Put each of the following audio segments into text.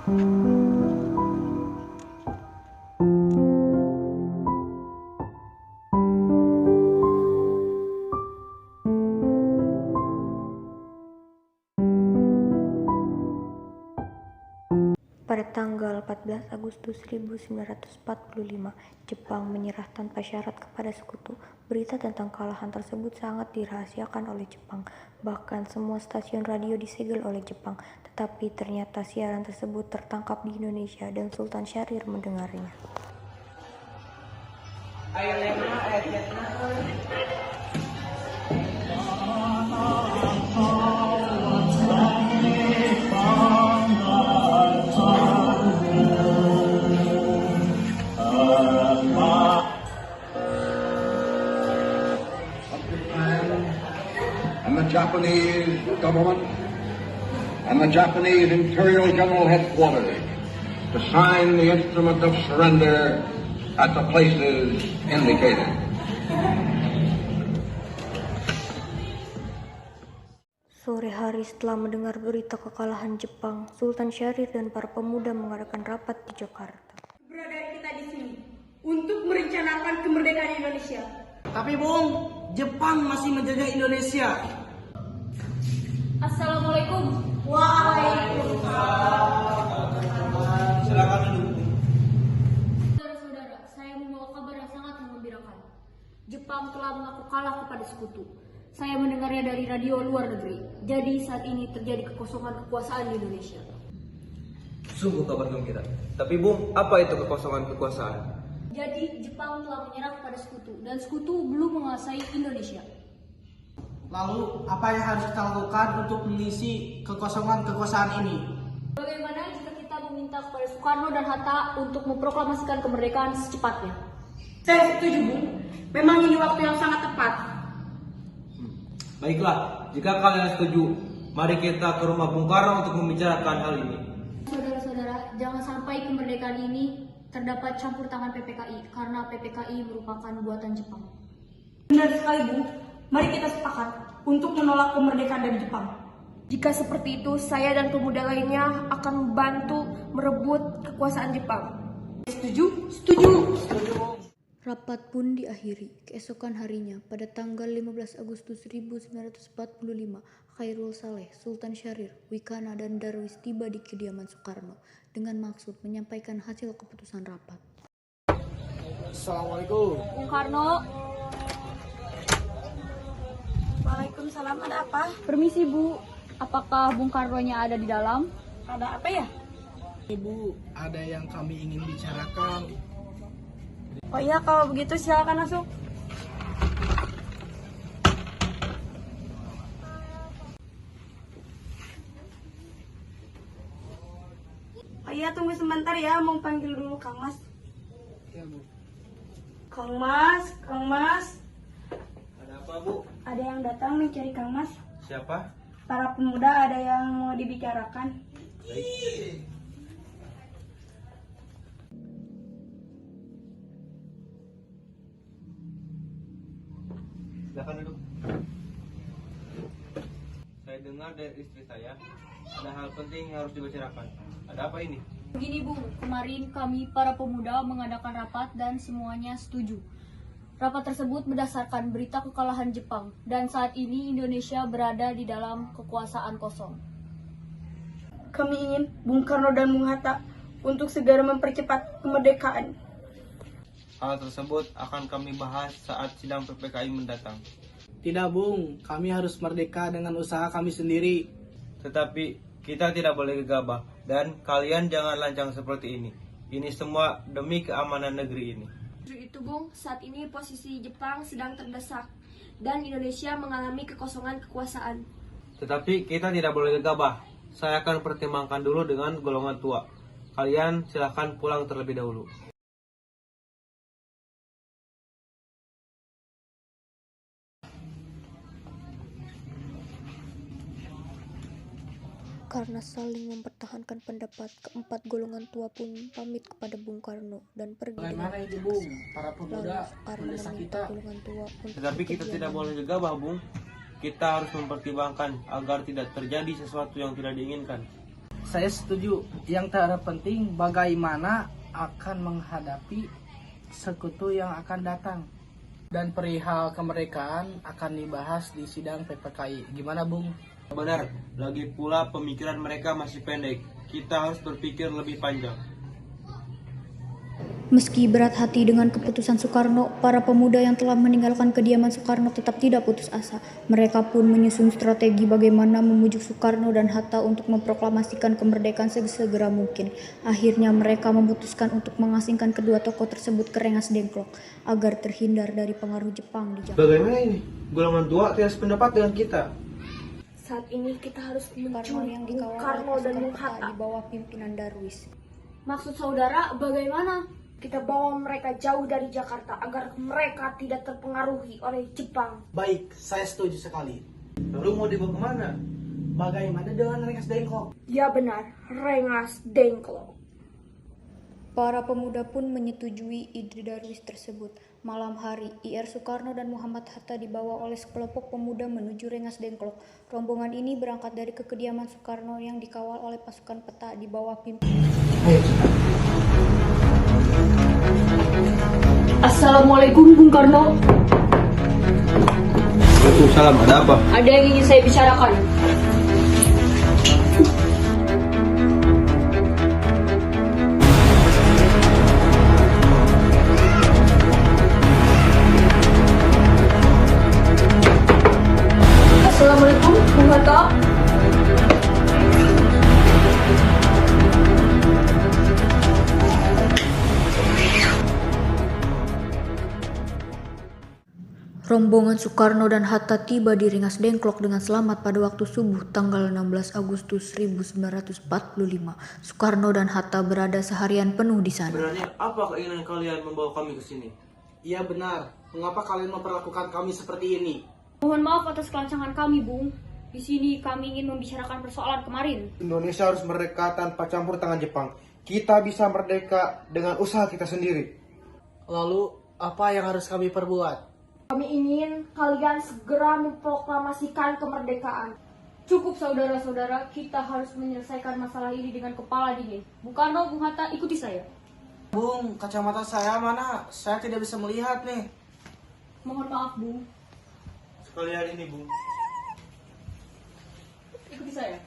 Pada tanggal 14 Agustus 1945, Jepang menyerah tanpa syarat kepada Sekutu. Berita tentang kekalahan tersebut sangat dirahasiakan oleh Jepang. Bahkan semua stasiun radio disegel oleh Jepang. Tetapi ternyata siaran tersebut tertangkap di Indonesia dan Sultan Syahrir mendengarnya. And the Japanese government and the Japanese Imperial General Headquarters to sign the instrument of surrender at the places indicated. Sore hari setelah mendengar berita kekalahan Jepang, Sultan Syahrir dan para pemuda mengadakan rapat di Jakarta. Keberadaan kita di sini untuk merencanakan kemerdekaan Indonesia. Tapi Bung, Jepang masih menjajah Indonesia. Assalamualaikum. Waalaikumsalam. Silakan duduk. Saudara-saudara, saya membawa kabar yang sangat menggembirakan. Jepang telah mengaku kalah kepada Sekutu. Saya mendengarnya dari radio luar negeri. Jadi saat ini terjadi kekosongan kekuasaan di Indonesia. Sungguh kabar gembira. Tapi Bung, apa itu kekosongan kekuasaan? Jadi Jepang telah menyerah kepada Sekutu dan Sekutu belum menguasai Indonesia. Lalu, apa yang harus kita lakukan untuk mengisi kekosongan kekuasaan ini? Bagaimana jika kita meminta kepada Soekarno dan Hatta untuk memproklamasikan kemerdekaan secepatnya? Saya setuju, Bung. Memang ini waktu yang sangat tepat. Baiklah, jika kalian setuju, mari kita ke rumah Bung Karno untuk membicarakan hal ini. Saudara-saudara, jangan sampai kemerdekaan ini terdapat campur tangan PPKI karena PPKI merupakan buatan Jepang. Benar sekali, Bung. Mari kita sepakat untuk menolak kemerdekaan dari Jepang. Jika seperti itu, saya dan pemuda lainnya akan membantu merebut kekuasaan Jepang. Setuju? Setuju. Rapat pun diakhiri. Keesokan harinya, pada tanggal 15 Agustus 1945, Khairul Saleh, Sultan Syahrir, Wikana, dan Darwis tiba di kediaman Soekarno dengan maksud menyampaikan hasil keputusan rapat. Assalamualaikum. Bung Karno. Waalaikumsalam. Ada apa? Permisi Bu, apakah Bung Karno-nya ada di dalam? Ada apa ya? Ibu, ada yang kami ingin bicarakan. Oh iya, kalau begitu silakan masuk. Oh iya, tunggu sebentar ya, mau panggil dulu Kang Mas. Ya, Bu. Kang Mas, Kang Mas. Ada apa, Bu? Ada yang datang mencari Kang Mas. Siapa? Para pemuda ada yang mau dibicarakan. Baik. Silakan duduk. Saya dengar dari istri saya, ada hal penting yang harus dibicarakan. Ada apa ini? Begini Bu, kemarin kami para pemuda mengadakan rapat dan semuanya setuju. Rapat tersebut berdasarkan berita kekalahan Jepang dan saat ini Indonesia berada di dalam kekuasaan kosong. Kami ingin Bung Karno dan Bung Hatta untuk segera mempercepat kemerdekaan. Hal tersebut akan kami bahas saat sidang PPKI mendatang. Tidak, Bung. Kami harus merdeka dengan usaha kami sendiri. Tetapi kita tidak boleh gegabah dan kalian jangan lancang seperti ini. Ini semua demi keamanan negeri ini. Justru itu, Bung, saat ini posisi Jepang sedang terdesak dan Indonesia mengalami kekosongan kekuasaan. Tetapi kita tidak boleh gegabah. Saya akan pertimbangkan dulu dengan golongan tua. Kalian silahkan pulang terlebih dahulu. Karena saling mempertahankan pendapat, keempat golongan tua pun pamit kepada Bung Karno dan pergi. Bagaimana itu, Bung? Para pemuda Karena mendesak meminta kita. golongan tua untuk Tetapi kita tidak boleh gegabah, Bung. Kita harus mempertimbangkan agar tidak terjadi sesuatu yang tidak diinginkan. Saya setuju. Yang terpenting bagaimana akan menghadapi sekutu yang akan datang. Dan perihal kemerdekaan akan dibahas di sidang PPKI. Gimana, Bung? Benar, lagi pula pemikiran mereka masih pendek. Kita harus berpikir lebih panjang. Meski berat hati dengan keputusan Soekarno, para pemuda yang telah meninggalkan kediaman Soekarno tetap tidak putus asa. Mereka pun menyusun strategi bagaimana memujuk Soekarno dan Hatta untuk memproklamasikan kemerdekaan sesegera mungkin. Akhirnya mereka memutuskan untuk mengasingkan kedua tokoh tersebut ke Rengas Dengklok agar terhindar dari pengaruh Jepang di Jakarta. Bagaimana ini? Golongan tua tidak sependapat dengan kita. Saat ini kita harus Soekarno menculik yang Bung dikawal oleh Karno dan pasukan Bung peta Hatta. di bawah pimpinan Darwis. Maksud saudara bagaimana? Kita bawa mereka jauh dari Jakarta agar mereka tidak terpengaruhi oleh Jepang. Baik, saya setuju sekali. Lalu mau dibawa kemana? Bagaimana dengan Rengas Dengklok? Ya benar, Rengas Dengklok. Para pemuda pun menyetujui ide Darwis tersebut. Malam hari, IR Soekarno dan Muhammad Hatta dibawa oleh sekelompok pemuda menuju Rengas Dengklok. Rombongan ini berangkat dari kediaman Soekarno yang dikawal oleh pasukan peta di bawah pimpinan. Assalamualaikum Bung Karno. Waalaikumsalam, ada apa? Ada yang ingin saya bicarakan. Assalamualaikum Bung Hatta. Rombongan Soekarno dan Hatta tiba di Rengas Dengklok dengan selamat pada waktu subuh tanggal 16 Agustus 1945. Soekarno dan Hatta berada seharian penuh di sana. Sebenarnya apa keinginan kalian membawa kami ke sini? Iya benar. Mengapa kalian memperlakukan kami seperti ini? Mohon maaf atas kelancangan kami, Bung. Di sini kami ingin membicarakan persoalan kemarin. Indonesia harus merdeka tanpa campur tangan Jepang. Kita bisa merdeka dengan usaha kita sendiri. Lalu, apa yang harus kami perbuat? Kami ingin kalian segera memproklamasikan kemerdekaan. Cukup saudara-saudara, kita harus menyelesaikan masalah ini dengan kepala dingin. Bung Karno, Bung Hatta, ikuti saya. Bung, kacamata saya mana? Saya tidak bisa melihat nih. Mohon maaf, Bung. Sekalian ini, Bung. Ikuti saya.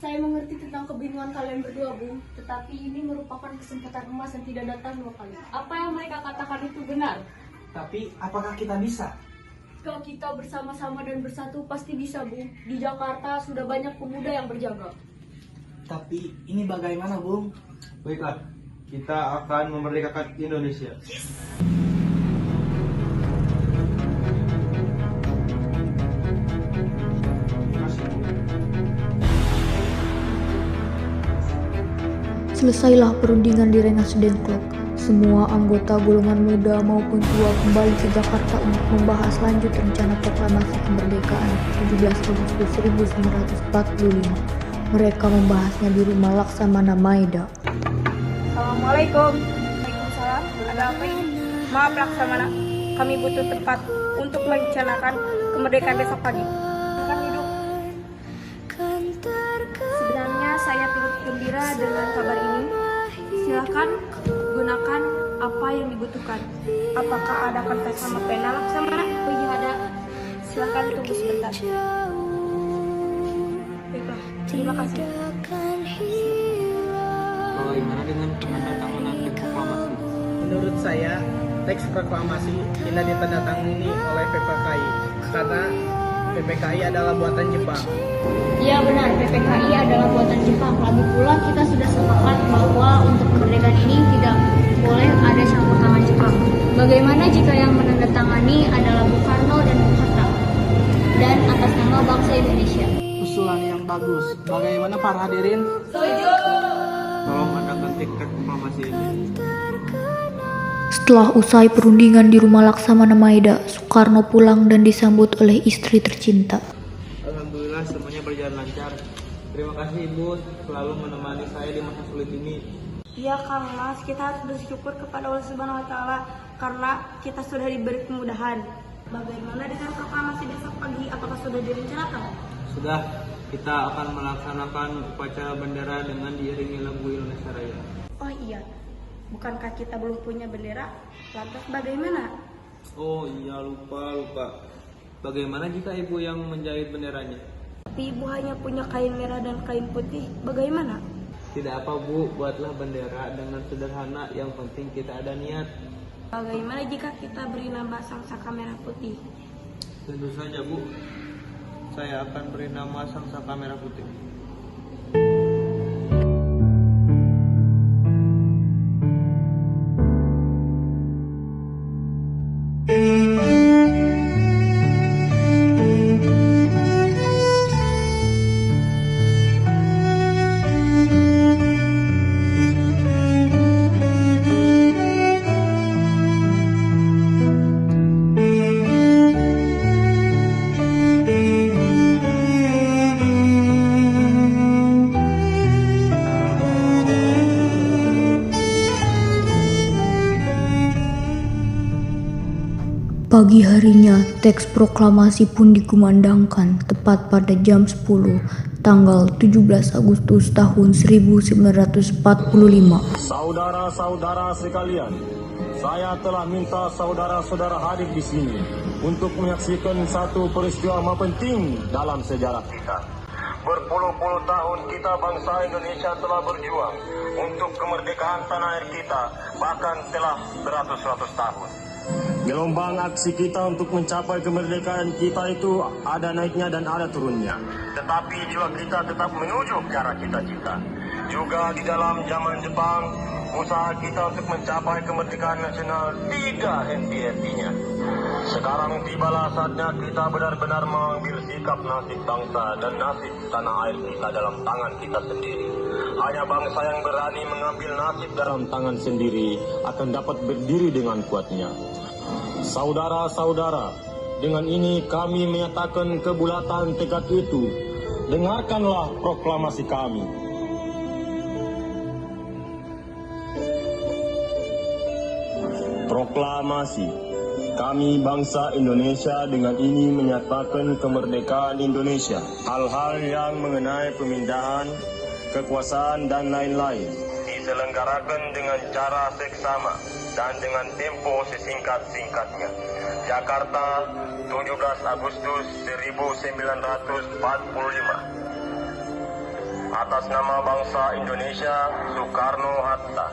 Saya mengerti tentang kebingungan kalian berdua, Bung. Tetapi ini merupakan kesempatan emas yang tidak datang dua kali. Apa yang mereka katakan itu benar. Tapi, apakah kita bisa? Kalau kita bersama-sama dan bersatu pasti bisa, Bung. Di Jakarta sudah banyak pemuda yang berjaga. Tapi, ini bagaimana, Bung? Baiklah, kita akan memerdekakan Indonesia. Selesailah perundingan di Rengas Dengklok. Semua anggota golongan muda maupun tua kembali ke Jakarta untuk membahas lanjut rencana proklamasi kemerdekaan 17 Agustus 1945. Mereka membahasnya di Rumah Laksamana Maeda. Assalamualaikum. Waalaikumsalam. Ada apa ini? Maaf Laksamana, kami butuh tempat untuk merencanakan kemerdekaan besok pagi. Silakan duduk. Sebenarnya saya turut gembira dengan kabar ini. Silakan gunakan apa yang dibutuhkan. Apakah ada kertas sama pena Laksamana? Oh iya ada. Silakan tunggu sebentar. Baiklah, terima kasih. Bagaimana dengan penandatanganan proklamasi? Menurut saya, teks proklamasi tidak ditandatangani oleh PPKI karena PPKI adalah buatan Jepang. Iya benar, PPKI adalah buatan Jepang. Lagi pula kita sudah sepakat bahwa untuk kemerdekaan ini tidak boleh ada campur tangan Jepang. Bagaimana jika yang menandatangani adalah Bung Karno dan Bung Hatta dan atas nama bangsa Indonesia? Usulan yang bagus. Bagaimana para hadirin? Tolong adakan tiket proklamasi ini. Setelah usai perundingan di Rumah Laksamana Maeda, Soekarno pulang dan disambut oleh istri tercinta. Alhamdulillah semuanya berjalan lancar. Terima kasih Ibu selalu menemani saya di masa sulit ini. Ya Kang Mas, kita harus bersyukur kepada Allah Subhanahu wa taala karena kita sudah diberi kemudahan. Bagaimana dengan proklamasi besok pagi? Apakah sudah direncanakan? Sudah, kita akan melaksanakan upacara bendera dengan diiringi lagu Indonesia Raya. Oh iya, bukankah kita belum punya bendera? Lantas bagaimana? Oh iya, lupa. Bagaimana jika ibu yang menjahit benderanya? Tapi ibu hanya punya kain merah dan kain putih, bagaimana? Tidak apa bu, buatlah bendera dengan sederhana, yang penting kita ada niat. Bagaimana jika kita beri nama Sang Saka Merah Putih? Tentu saja bu, saya akan beri nama Sang Saka Merah Putih. Pagi harinya, teks proklamasi pun dikumandangkan tepat pada jam 10, tanggal 17 Agustus tahun 1945. Saudara-saudara sekalian, saya telah minta saudara-saudara hadir di sini untuk menyaksikan satu peristiwa penting dalam sejarah kita. Berpuluh-puluh tahun kita bangsa Indonesia telah berjuang untuk kemerdekaan tanah air kita, bahkan telah beratus-ratus tahun. Gelombang aksi kita untuk mencapai kemerdekaan kita itu ada naiknya dan ada turunnya. Tetapi juga kita tetap menuju ke arah cita-cita. Juga di dalam zaman Jepang, usaha kita untuk mencapai kemerdekaan nasional tidak henti-hentinya. Sekarang tibalah saatnya kita benar-benar mengambil sikap nasib bangsa dan nasib tanah air kita dalam tangan kita sendiri. Hanya bangsa yang berani mengambil nasib dalam tangan sendiri akan dapat berdiri dengan kuatnya. Saudara-saudara, dengan ini kami menyatakan kebulatan tekad itu. Dengarkanlah proklamasi kami. Proklamasi. Kami bangsa Indonesia dengan ini menyatakan kemerdekaan Indonesia. Hal-hal yang mengenai pemindahan, kekuasaan dan lain-lain diselenggarakan dengan cara seksama dan dengan tempo sesingkat-singkatnya. Jakarta, 17 Agustus 1945. Atas nama bangsa Indonesia, Soekarno-Hatta.